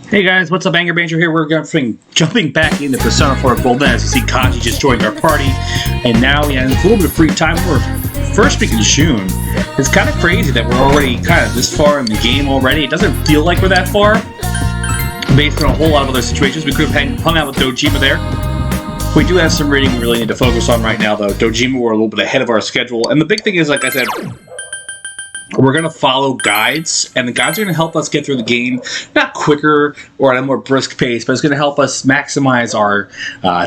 Hey guys, what's up? Anger Banjo here. We're jumping back into Persona 4 Golden. As you see, Kaji just joined our party, and now we have a little bit of free time. We're first week in June. It's kind of crazy that we're already kind of this far in the game already. It doesn't feel like we're that far, based on a whole lot of other situations. We could have hung out with Dojima there. We do have some reading we really need to focus on right now, though. Dojima, we're a little bit ahead of our schedule, and the big thing is, like I said, we're going to follow guides, and the guides are going to help us get through the game, not quicker or at a more brisk pace, but it's going to help us maximize our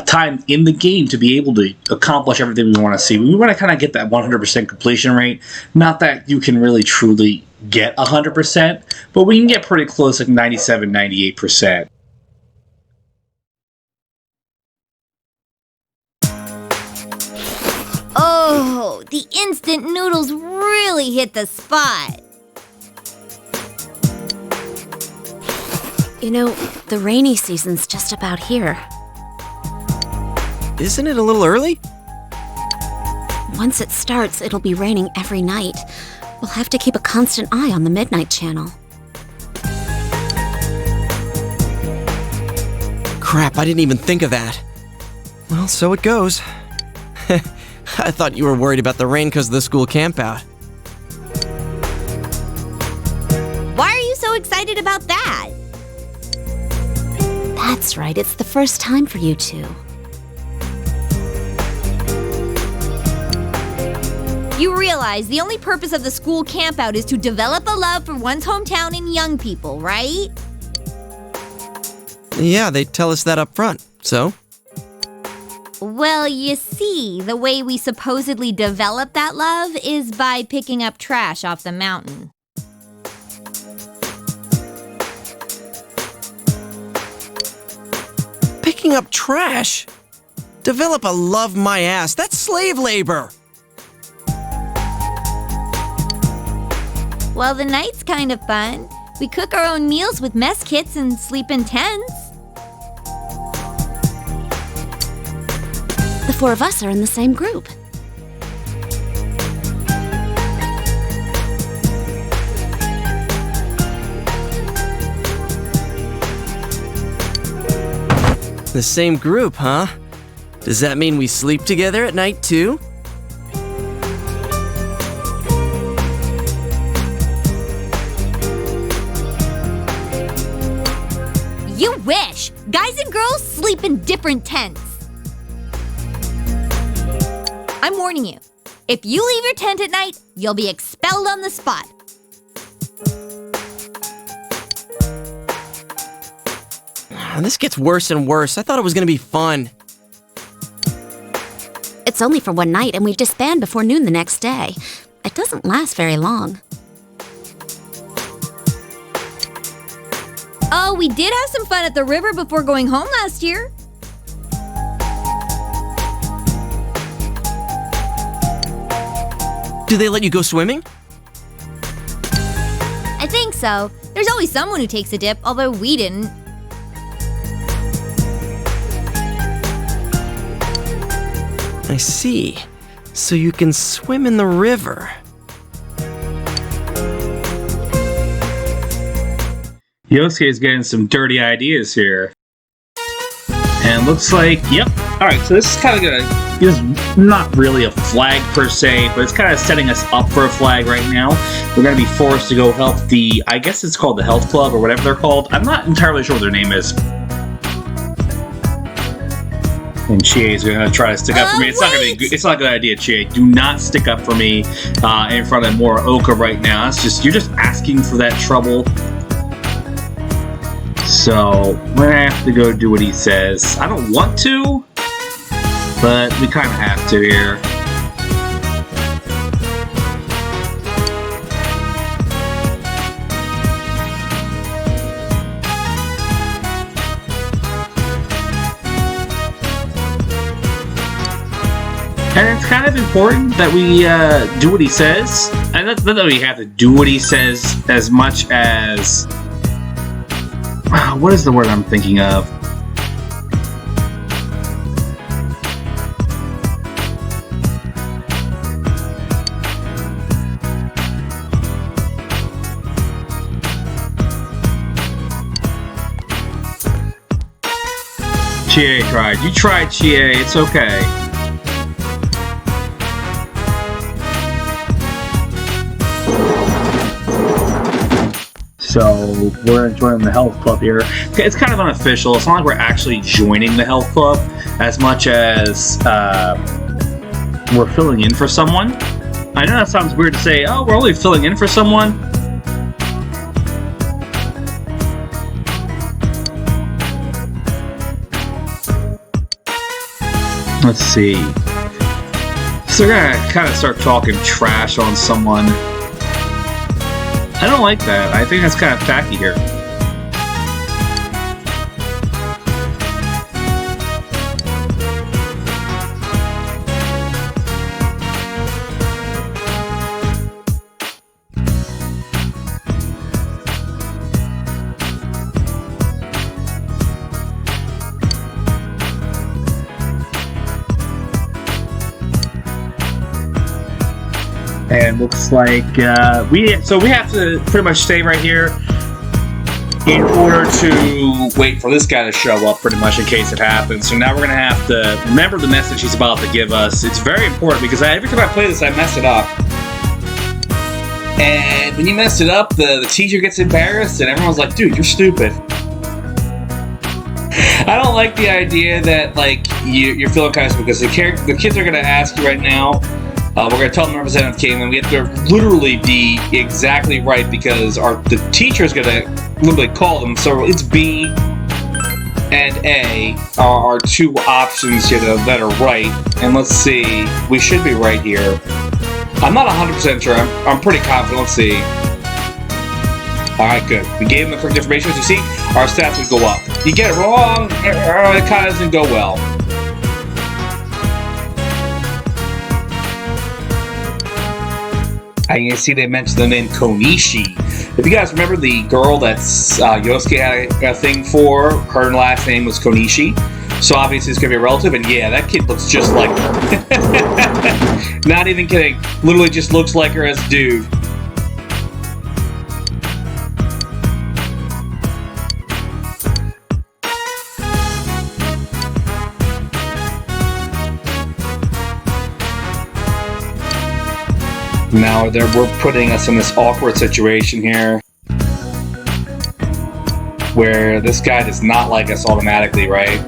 time in the game to be able to accomplish everything we want to see. We want to kind of get that 100% completion rate. Not that you can really truly get 100%, but we can get pretty close, like 97, 98%. Oh, the instant noodles really hit the spot. You know, the rainy season's just about here. Isn't it a little early? Once it starts, it'll be raining every night. We'll have to keep a constant eye on the Midnight Channel. Crap, I didn't even think of that. Well, so it goes. I thought you were worried about the rain because of the school campout. Why are you so excited about that? That's right, it's the first time for you two. You realize the only purpose of the school campout is to develop a love for one's hometown and young people, right? Yeah, they tell us that up front, so? Well, you see, the way we supposedly develop that love is by picking up trash off the mountain. Picking up trash? Develop a love my ass. That's slave labor. Well, the night's kind of fun. We cook our own meals with mess kits and sleep in tents. The four of us are in the same group. The same group, huh? Does that mean we sleep together at night too? You wish! Guys and girls sleep in different tents. I'm warning you. If you leave your tent at night, you'll be expelled on the spot. This gets worse and worse. I thought it was gonna be fun. It's only for one night and we disband before noon the next day. It doesn't last very long. Oh, we did have some fun at the river before going home last year. Do they let you go swimming? I think so. There's always someone who takes a dip, although we didn't. I see. So you can swim in the river. Yosuke's getting some dirty ideas here. And looks like, yep. Alright, so this is kind of gonna, this is not really a flag per se, but it's kind of setting us up for a flag right now. We're gonna be forced to go help the, I guess it's called the Health Club or whatever they're called. I'm not entirely sure what their name is. And Chie's gonna try to stick up for me. It's not gonna be good. It's not a good idea, Chie. Do not stick up for me in front of Morioka right now. It's just, you're just asking for that trouble. So, we're gonna have to go do what he says. I don't want to, but we kind of have to here. And it's kind of important that we do what he says. And not that we have to do what he says as much as... what is the word I'm thinking of? Chie tried. You tried, Chie. It's okay. So we're gonna join the health club here. Okay, it's kind of unofficial. It's not like we're actually joining the health club as much as we're filling in for someone. I know that sounds weird to say, oh, we're only filling in for someone. Let's see. So we're gonna kind of start talking trash on someone. I don't like that. I think that's kind of tacky here. And looks like we have to pretty much stay right here in order to wait for this guy to show up, pretty much in case it happens. So now we're gonna have to remember the message he's about to give us. It's very important because every time I play this, I mess it up. And when you mess it up, the teacher gets embarrassed, and everyone's like, "Dude, you're stupid." I don't like the idea that like you're feeling kind of because the kids are gonna ask you right now. We're going to tell them Representative came, and we have to literally be exactly right because the teacher is going to literally call them. So it's B and A are our two options here that are right. And let's see, we should be right here. I'm not 100% sure. I'm pretty confident. Let's see. All right, good. We gave them the correct information. As you see, our stats would go up. You get it wrong, it kind of doesn't go well. And you see they mentioned the name Konishi. If you guys remember the girl that Yosuke had a thing for, her last name was Konishi. So obviously it's going to be a relative, and yeah, that kid looks just like her. Not even kidding. Literally just looks like her as a dude. Now we're putting us in this awkward situation here where this guy does not like us automatically, right?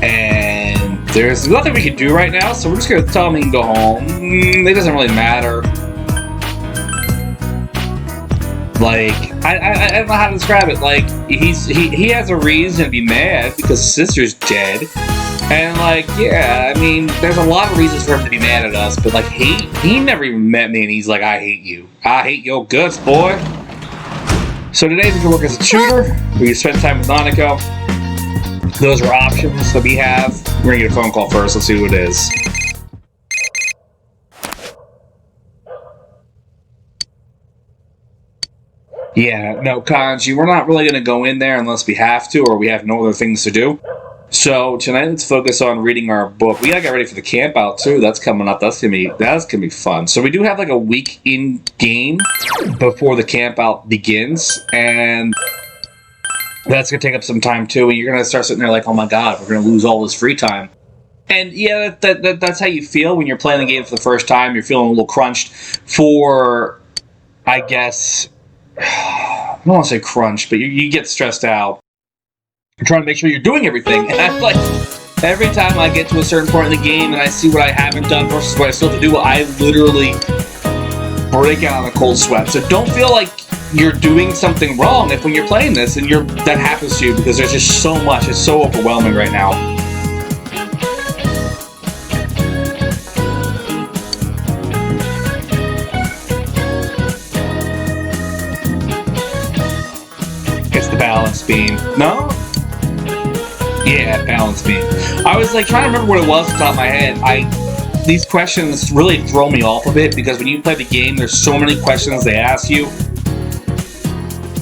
And there's nothing we can do right now, so we're just gonna tell him he can go home. It doesn't really matter. Like, I don't know how to describe it. Like, he has a reason to be mad because his sister's dead. And like, yeah, I mean, there's a lot of reasons for him to be mad at us, but like, he never even met me, and he's like, I hate you. I hate your guts, boy. So today we can work as a tutor. We can spend time with Nanako. Those are options that we have. We're gonna get a phone call first. Let's see who it is. Yeah, no, Kanji, we're not really gonna go in there unless we have to, or we have no other things to do. So tonight, let's focus on reading our book. We gotta get ready for the camp out too. That's coming up. That's gonna be fun. So we do have like a week in game before the camp out begins, and that's gonna take up some time too. And you're gonna start sitting there like, oh my god, we're gonna lose all this free time. And yeah, that's how you feel when you're playing the game for the first time. You're feeling a little crunched for, I guess, I don't want to say crunched, but you get stressed out. You're trying to make sure you're doing everything. And I'm like, every time I get to a certain point in the game and I see what I haven't done versus what I still have to do, I literally break out in a cold sweat. So don't feel like you're doing something wrong if when you're playing this and that happens to you, because there's just so much. It's so overwhelming right now. It's the balance beam. No? Yeah, balance beam. I was like trying to remember what it was off the top of my head. These questions really throw me off a bit because when you play the game, there's so many questions they ask you.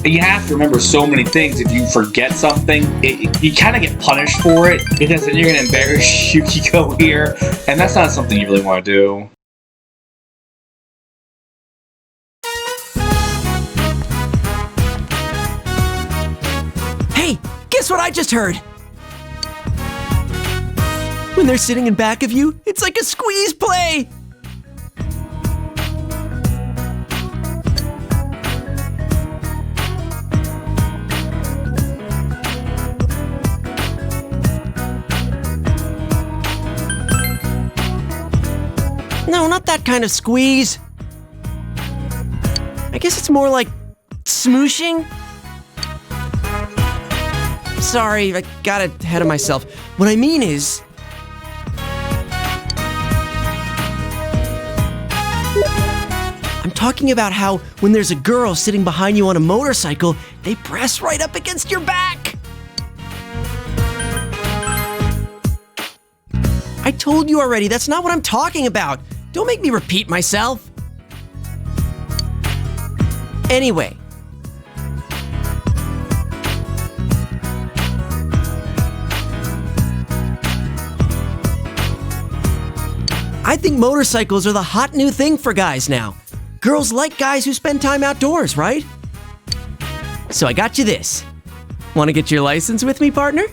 And you have to remember so many things. If you forget something, you kind of get punished for it because then you're going to embarrass Yukiko here. And that's not something you really want to do. Hey, guess what I just heard? When they're sitting in back of you, it's like a squeeze play! No, not that kind of squeeze. I guess it's more like smooshing. Sorry, I got ahead of myself. What I mean is... I'm talking about how when there's a girl sitting behind you on a motorcycle, they press right up against your back. I told you already, that's not what I'm talking about. Don't make me repeat myself. Anyway. I think motorcycles are the hot new thing for guys now. Girls like guys who spend time outdoors, right? So I got you this. Want to get your license with me, partner?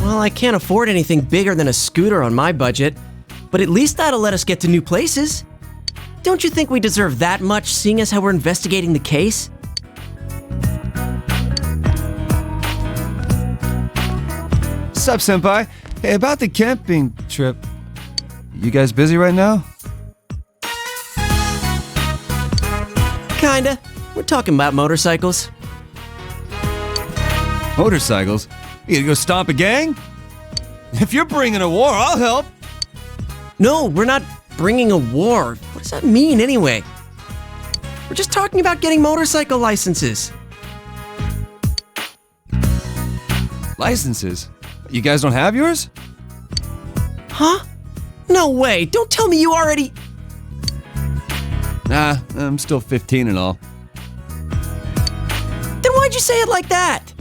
Well, I can't afford anything bigger than a scooter on my budget, but at least that'll let us get to new places. Don't you think we deserve that much, seeing as how we're investigating the case? Sup, senpai? Hey, about the camping trip. You guys busy right now? Kinda. We're talking about motorcycles. Motorcycles? You gonna go stomp a gang? If you're bringing a war, I'll help. No, we're not bringing a war. What does that mean anyway? We're just talking about getting motorcycle licenses. Licenses? You guys don't have yours? Huh? No way. Don't tell me you already... Nah, I'm still 15 and all. Then why'd you say it like that?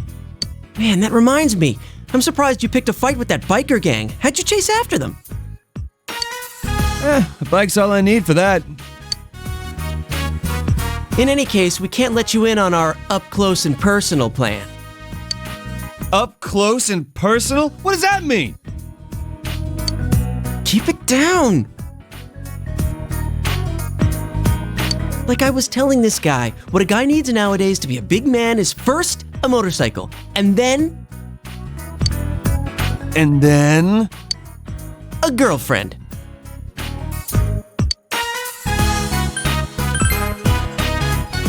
Man, that reminds me. I'm surprised you picked a fight with that biker gang. How'd you chase after them? A bike's all I need for that. In any case, we can't let you in on our up-close and personal plan. Up close and personal? What does that mean? Keep it down. Like I was telling this guy, what a guy needs nowadays to be a big man is first a motorcycle, and then a girlfriend.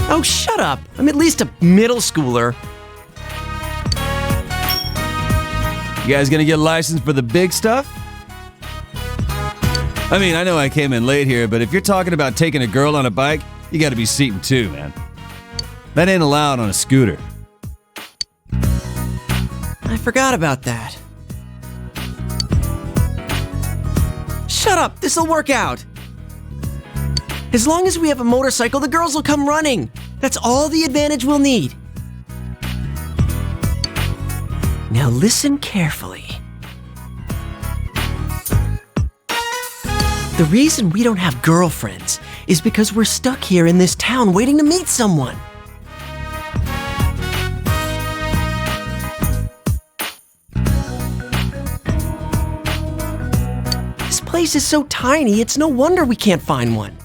Oh, shut up. I'm at least a middle schooler. You guys gonna get licensed for the big stuff? I mean, I know I came in late here, but if you're talking about taking a girl on a bike, you gotta be seating too, man. That ain't allowed on a scooter. I forgot about that. Shut up, this'll work out. As long as we have a motorcycle, the girls will come running. That's all the advantage we'll need. Now listen carefully. The reason we don't have girlfriends is because we're stuck here in this town waiting to meet someone. This place is so tiny, it's no wonder we can't find one.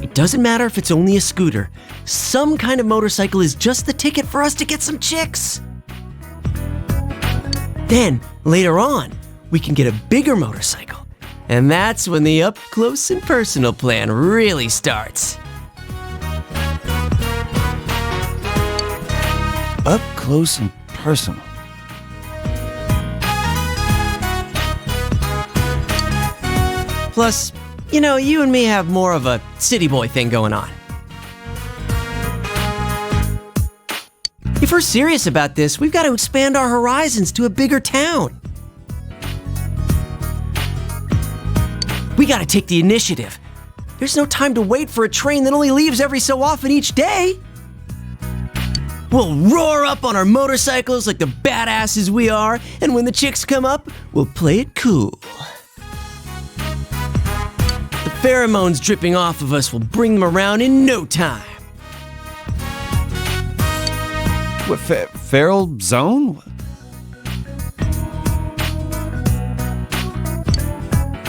It doesn't matter if it's only a scooter. Some kind of motorcycle is just the ticket for us to get some chicks. Then, later on, we can get a bigger motorcycle. And that's when the up-close and personal plan really starts. Up close and personal. Plus, you know, you and me have more of a city boy thing going on. If we're serious about this, we've got to expand our horizons to a bigger town. We got to take the initiative. There's no time to wait for a train that only leaves every so often each day. We'll roar up on our motorcycles like the badasses we are, and when the chicks come up, we'll play it cool. The pheromones dripping off of us will bring them around in no time. What, feral zone?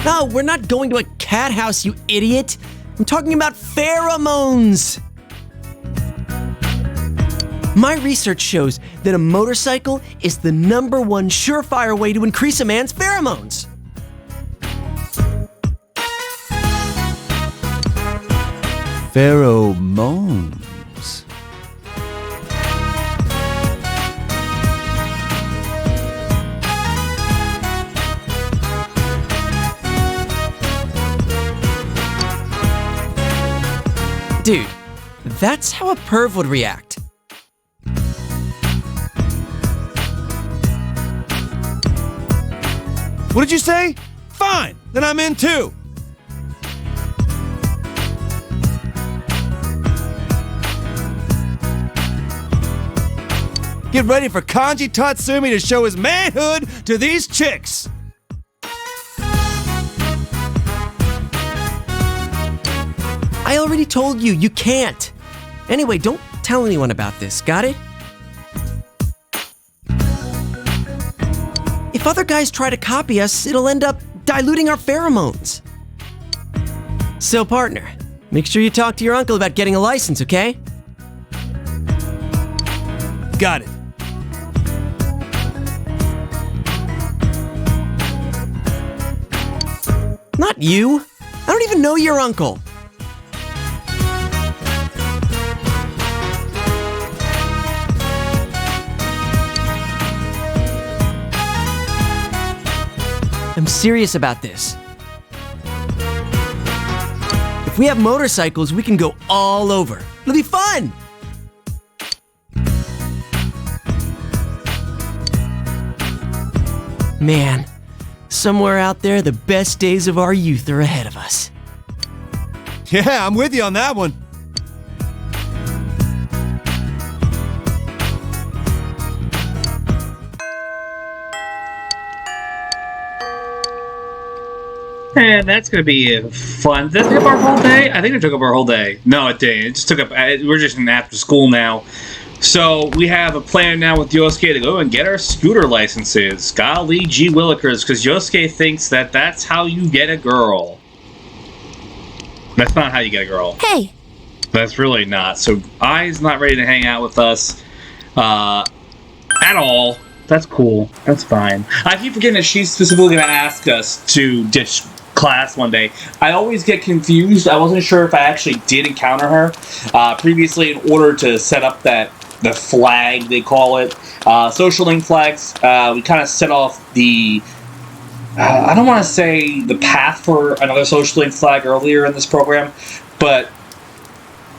No, we're not going to a cat house, you idiot. I'm talking about pheromones. My research shows that a motorcycle is the #1 surefire way to increase a man's pheromones. Pheromones. Dude, that's how a perv would react. What did you say? Fine, then I'm in too. Get ready for Kanji Tatsumi to show his manhood to these chicks. I already told you, you can't. Anyway, don't tell anyone about this, got it? If other guys try to copy us, it'll end up diluting our pheromones. So, partner, make sure you talk to your uncle about getting a license, okay? Got it. Not you. I don't even know your uncle. I'm serious about this. If we have motorcycles, we can go all over. It'll be fun! Man, somewhere out there, the best days of our youth are ahead of us. Yeah, I'm with you on that one. And that's going to be fun. Did that take up our whole day? I think it took up our whole day. No, it didn't. It just took up... We're just in after school now. So we have a plan now with Yosuke to go and get our scooter licenses. Golly gee willikers, because Yosuke thinks that that's how you get a girl. That's not how you get a girl. Hey, That's really not. So Ai's not ready to hang out with us at all. That's cool. That's fine. I keep forgetting that she's specifically going to ask us to ditch class one day. I always get confused. I wasn't sure if I actually did encounter her previously in order to set up the flag, they call it. Social link flags. We kind of set off the... I don't want to say the path for another social link flag earlier in this program, but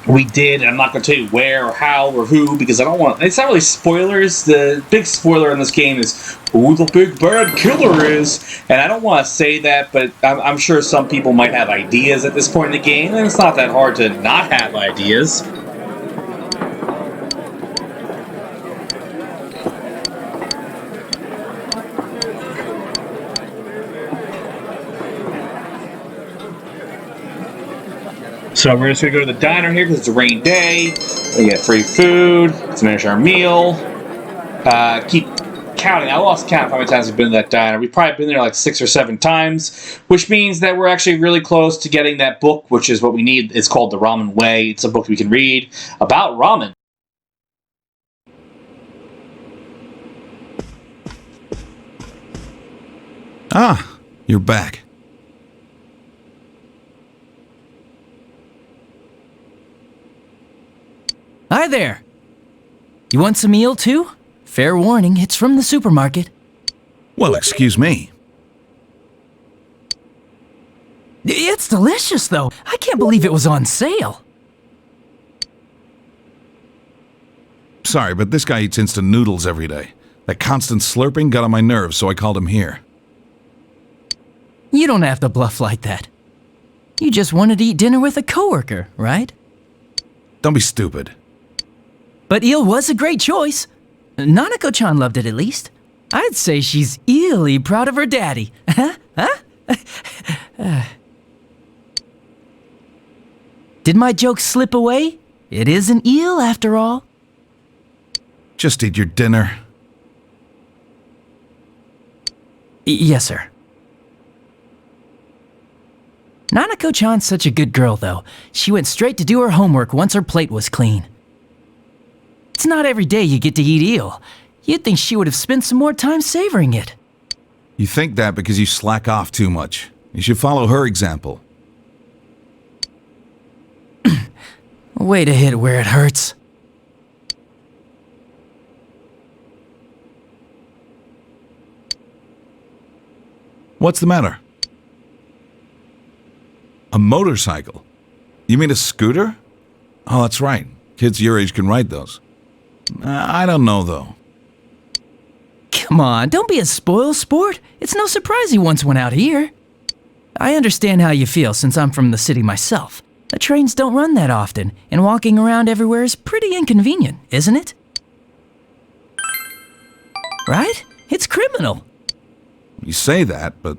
we did. I'm not going to tell you where or how or who because I don't want... It's not really spoilers. The big spoiler in this game is who the big bad killer is, and I don't want to say that, but I'm sure some people might have ideas at this point in the game, and it's not that hard to not have ideas. So we're just going to go to the diner here because it's a rainy day. We get free food. Let's finish our meal. Keep counting. I lost count of how many times we've been to that diner. We've probably been there like 6 or 7 times, which means that we're actually really close to getting that book, which is what we need. It's called The Ramen Way. It's a book we can read about ramen. Ah, you're back. Hi there. You want some meal too? Fair warning, it's from the supermarket. Well, excuse me. It's delicious though. I can't believe it was on sale. Sorry, but this guy eats instant noodles every day. That constant slurping got on my nerves, so I called him here. You don't have to bluff like that. You just wanted to eat dinner with a coworker, right? Don't be stupid. But eel was a great choice. Nanako-chan loved it at least. I'd say she's eerily proud of her daddy. Huh? Did my joke slip away? It is an eel after all. Just eat your dinner. Yes, sir. Nanako-chan's such a good girl, though. She went straight to do her homework once her plate was clean. It's not every day you get to eat eel. You'd think she would have spent some more time savoring it. You think that because you slack off too much. You should follow her example. Way to hit where it hurts. What's the matter? A motorcycle? You mean a scooter? Oh, that's right. Kids your age can ride those. I don't know, though. Come on, don't be a spoil sport. It's no surprise he once went out here. I understand how you feel since I'm from the city myself. The trains don't run that often, and walking around everywhere is pretty inconvenient, isn't it? Right? It's criminal. You say that, but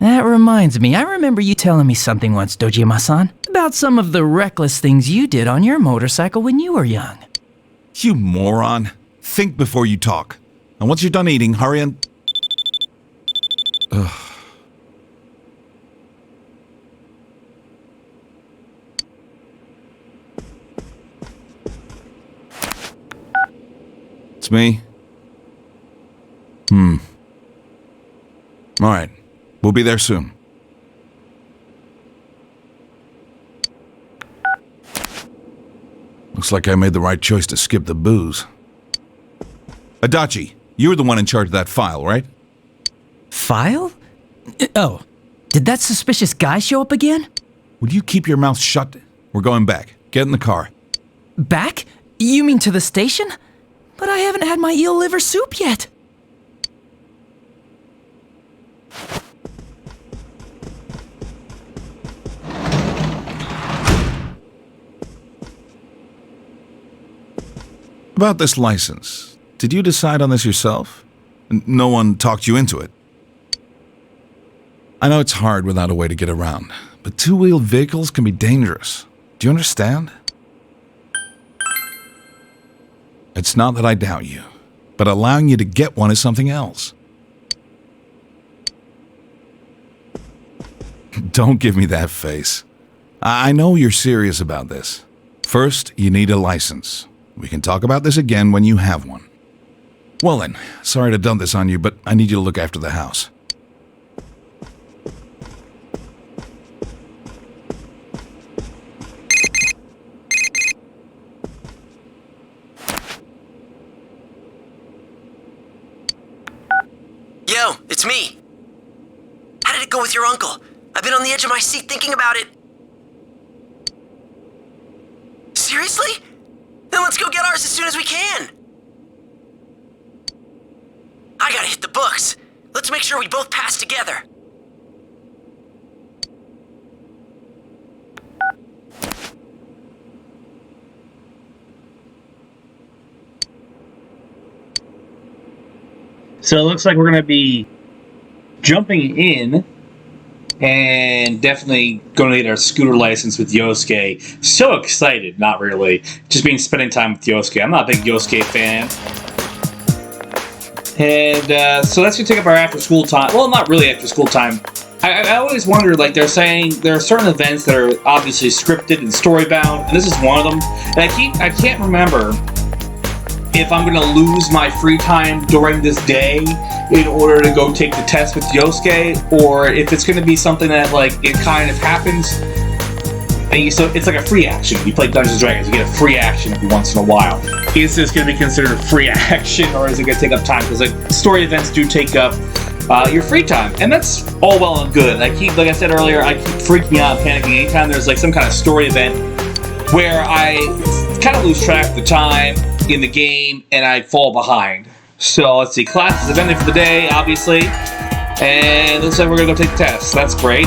That reminds me, I remember you telling me something once, Dojima-san, about some of the reckless things you did on your motorcycle when you were young. you moron. Think before you talk. And once you're done eating, hurry and... Ugh. It's me. All right. We'll be there soon. Looks like I made the right choice to skip the booze. Adachi, you were the one in charge of that file, right? File? Oh, did that suspicious guy show up again? Would you keep your mouth shut? We're going back. Get in the car. Back? You mean to the station? But I haven't had my eel liver soup yet. About this license. Did you decide on this yourself? No one talked you into it? I know it's hard without a way to get around, but two-wheeled vehicles can be dangerous. Do you understand? It's not that I doubt you, but allowing you to get one is something else. Don't give me that face. I know you're serious about this. First, you need a license. We can talk about this again when you have one. Well then, sorry to dump this on you, but I need you to look after the house. Yo, it's me. How did it go with your uncle? I've been on the edge of my seat thinking about it. Seriously? Then let's go get ours as soon as we can. I gotta hit the books. Let's make sure we both pass together. So it looks like we're going to be jumping in and definitely going to get our scooter license with Yosuke. So excited, not really. Just spending time with Yosuke. I'm not a big Yosuke fan. And so that's going to take up our after school time. Well, not really after school time. I always wonder, like, they're saying there are certain events that are obviously scripted and story-bound, and this is one of them. And I can't remember if I'm going to lose my free time during this day in order to go take the test with Yosuke, or if it's going to be something that, like, it kind of happens. And so it's like a free action. You play Dungeons & Dragons, you get a free action every once in a while. Is this going to be considered a free action, or is it going to take up time? Because, like, story events do take up your free time, and that's all well and good. Like I said earlier, I keep freaking out and panicking anytime there's, like, some kind of story event where I kind of lose track of the time in the game and I fall behind. So let's see, class is ended for the day, obviously, and looks like we're gonna go take the test. That's great.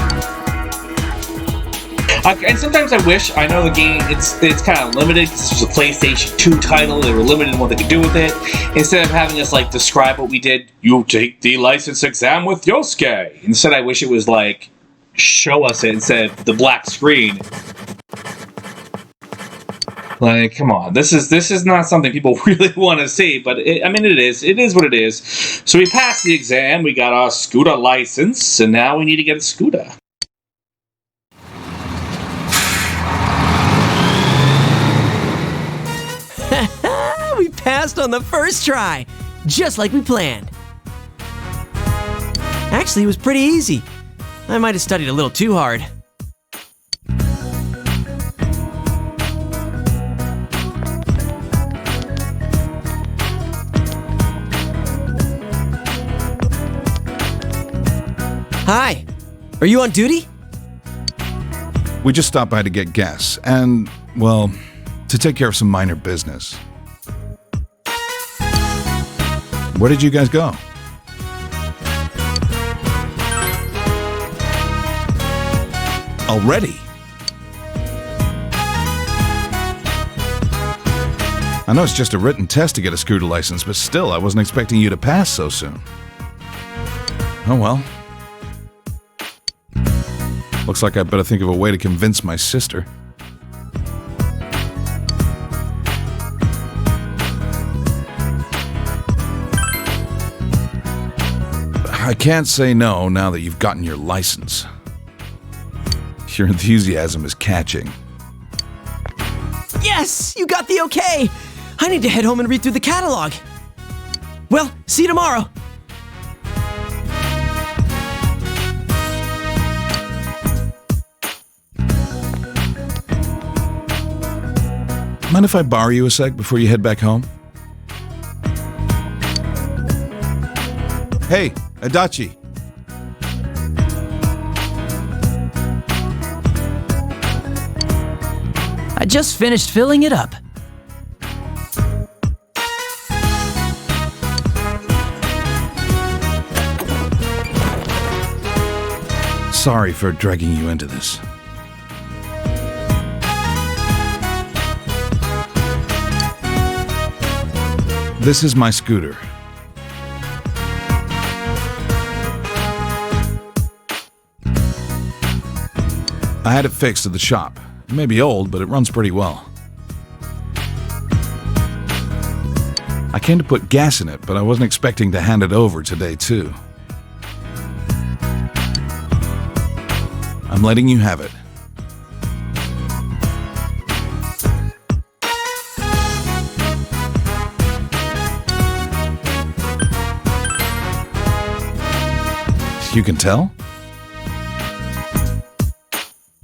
And sometimes I wish, I know the game, it's kind of limited because this was a PlayStation 2 title, they were limited in what they could do with it. Instead of having us, like, describe what we did, you take the license exam with Yosuke. Instead, I wish it was, like, show us it instead of the black screen. Like, come on, this is not something people really want to see, but it is what it is. So we passed the exam, we got our scooter license, and now we need to get a scooter. We passed on the first try, just like we planned. Actually, it was pretty easy. I might have studied a little too hard. Hi, are you on duty? We just stopped by to get gas and, well, to take care of some minor business. Where did you guys go? Already? I know it's just a written test to get a scooter license, but still, I wasn't expecting you to pass so soon. Oh well. Looks like I better think of a way to convince my sister. I can't say no now that you've gotten your license. Your enthusiasm is catching. Yes, you got the okay. I need to head home and read through the catalog. Well, see you tomorrow. Mind if I borrow you a sec before you head back home? Hey, Adachi. I just finished filling it up. Sorry for dragging you into this. This is my scooter. I had it fixed at the shop. It may be old, but it runs pretty well. I came to put gas in it, but I wasn't expecting to hand it over today, too. I'm letting you have it. You can tell?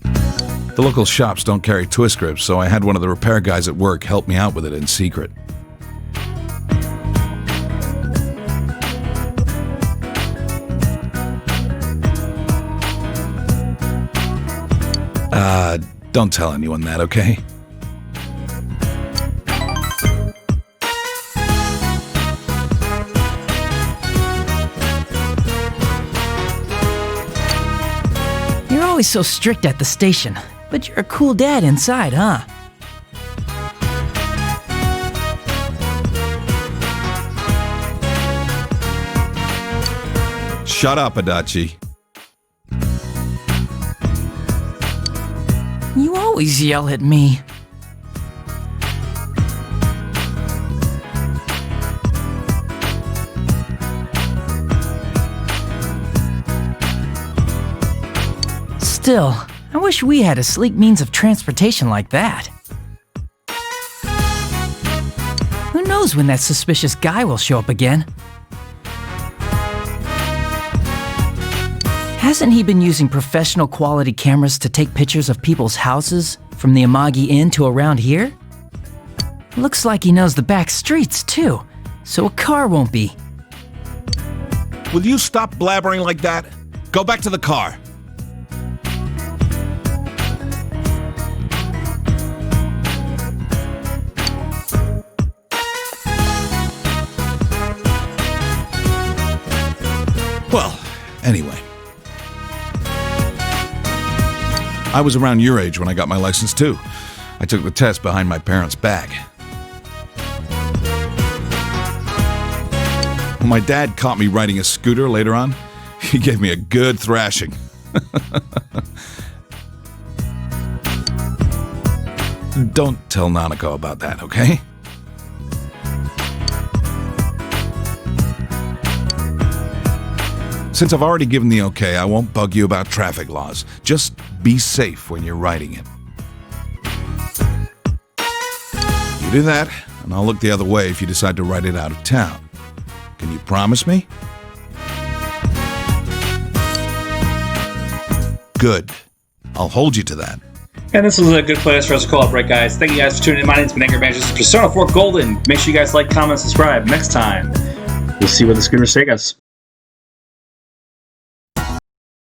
The local shops don't carry twist grips, so I had one of the repair guys at work help me out with it in secret. Don't tell anyone that, okay? You're always so strict at the station, but you're a cool dad inside, huh? Shut up, Adachi. You always yell at me. Still, I wish we had a sleek means of transportation like that. Who knows when that suspicious guy will show up again? Hasn't he been using professional quality cameras to take pictures of people's houses from the Amagi Inn to around here? Looks like he knows the back streets too, so a car won't be. Will you stop blabbering like that? Go back to the car. Well, anyway. I was around your age when I got my license too. I took the test behind my parents' back. When my dad caught me riding a scooter later on, he gave me a good thrashing. don't tell Nanako about that, okay? Since I've already given the okay, I won't bug you about traffic laws. Just be safe when you're riding it. You do that, and I'll look the other way if you decide to ride it out of town. Can you promise me? Good. I'll hold you to that. And this was a good place for us to call it, right, guys? Thank you guys for tuning in. My name's been Angry Managers. Persona 4 Golden. Make sure you guys like, comment, subscribe. Next time, we'll see where the scooters take us.